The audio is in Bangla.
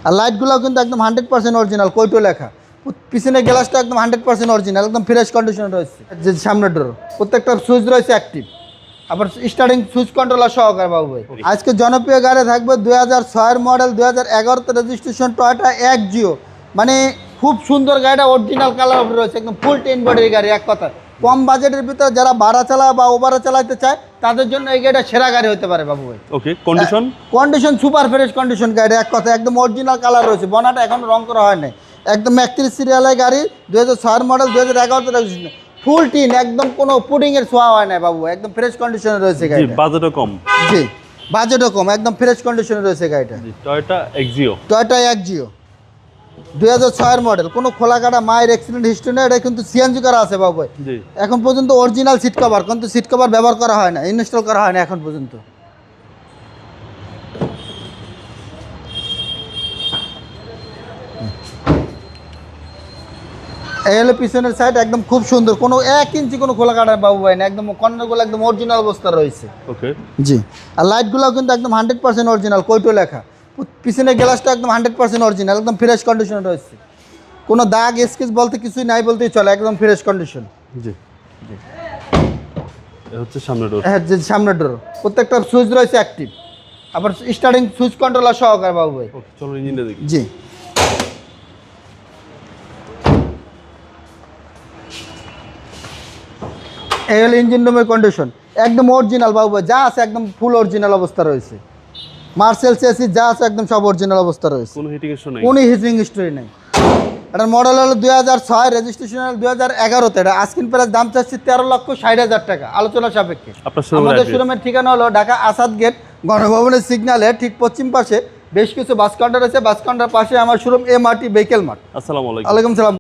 আর লাইটগুলোও কিন্তু একদম 100% অরিজিনাল, কোইটো লেখা। পিছনের গ্লাসটা একদম 100% অরিজিনাল, একদম ফ্রেশ কন্ডিশনে রয়েছে। যে সামনের ডোর প্রত্যেকটা সুইচ রয়েছে অ্যাক্টিভ, আবার স্টার্টিং সুইচ কন্ট্রোলার সহকারে বাবু ভাই। আজকে জনপ্রিয় গাড়ি থাকবে 2006 মডেল, 2011 রেজিস্ট্রেশন টয়োটা এক্সিও। মানে খুব সুন্দর গাড়িটা, অরিজিনাল কালার উপরে রয়েছে, একদম ফুল টেন বডির গাড়ি। এক কথা কম বাজেটের ভিতরে যারা ভাড়া চালা বা ওভারে চালাতে চায় তাদের জন্য এই গাড়িটা সেরা গাড়ি হতে পারে বাবু ভাই। ওকে, কন্ডিশন সুপার ফ্রেশ কন্ডিশন গাড়ি। এক কথা একদম অরিজিনাল কালার রয়েছে, বনাটা এখন রং করা হয় নাই। একদম 31 সিরিয়ালের গাড়ি, 2006 মডেল, 2011 রেজিস্ট্রেশন, ফুল টিন, একদম কোনো পুডিং এর ছোঁয়া হয় না বাবু, একদম ফ্রেশ কন্ডিশনে রয়েছে গাড়িটা। বাজেটও কম। জি, বাজেটও কম, একদম ফ্রেশ কন্ডিশনে রয়েছে গাড়িটা। Toyota Axio. 2006 মডেল, কোনো খোলা কাটা মায়ের অ্যাক্সিডেন্ট হিস্ট্রি নেই। এটা কিন্তু সিএনজি করা আছে বাবু ভাই। এখন পর্যন্ত অরিজিনাল সিট কভার, কিন্তু সিট কভার ব্যবহার করা হয় না, ইনস্টল করা হয় না এখন পর্যন্ত। এই হলো পিছনের সাইড, একদম খুব সুন্দর, কোনো 1 ইঞ্চি কোনো খোলা কাটা বাবু ভাই না, একদম কর্নারগুলো একদম অরিজিনাল অবস্থা রয়েছে। ওকে জি, আর লাইটগুলোও কিন্তু একদম 100% অরিজিনাল, কোইটো লেখা। পিছনের গ্লাসটা একদম 100% অরিজিনাল, একদম ফ্রেশ কন্ডিশনে রয়েছে। কোনো দাগ স্কেচ বলতে কিছুই নাই বলতেই চলে, একদম ফ্রেশ কন্ডিশন। জি জি, এটা হচ্ছে সামনের ডোর। হ্যাঁ, যে সামনের ডোর প্রত্যেকটা সুইচ রয়েছে অ্যাক্টিভ, আবার স্টার্টিং সুইচ কন্ট্রোলার সহকারে বাবু ভাই। ওকে, চলো ইঞ্জিনটা দেখি। জি, এই হলো ইঞ্জিন রুমের কন্ডিশন, একদম অরিজিনাল বাবু ভাই, যা আছে একদম ফুল অরিজিনাল অবস্থা রয়েছে। মার্সেল চেসি যা আছে একদম সব অরিজিনাল অবস্থা রয়েছে, কোনো হিটিং ইস্যু নাই, কোনো হিটিং হিস্ট্রি নেই। এটার মডেল হলো 2006, রেজিস্ট্রেশন হলো 2011-তে। এটা আস্কিন প্রাইস দাম চাচ্ছি 13,60,000 টাকা, আলোচনা সাপেক্ষে। আমাদের শোরুমের ঠিকানা হলো ঢাকা আসাদ গেট, গণভবনের সিগন্যালের ঠিক পশ্চিম পাশে বেশ কিছু বাস কাউন্টার আছে। বাস কাউন্টার পাশে আমার শোরুম, MRT ভেহিকেল মার্ট। আসসালামু আলাইকুম। ওয়ালাইকুম সালাম।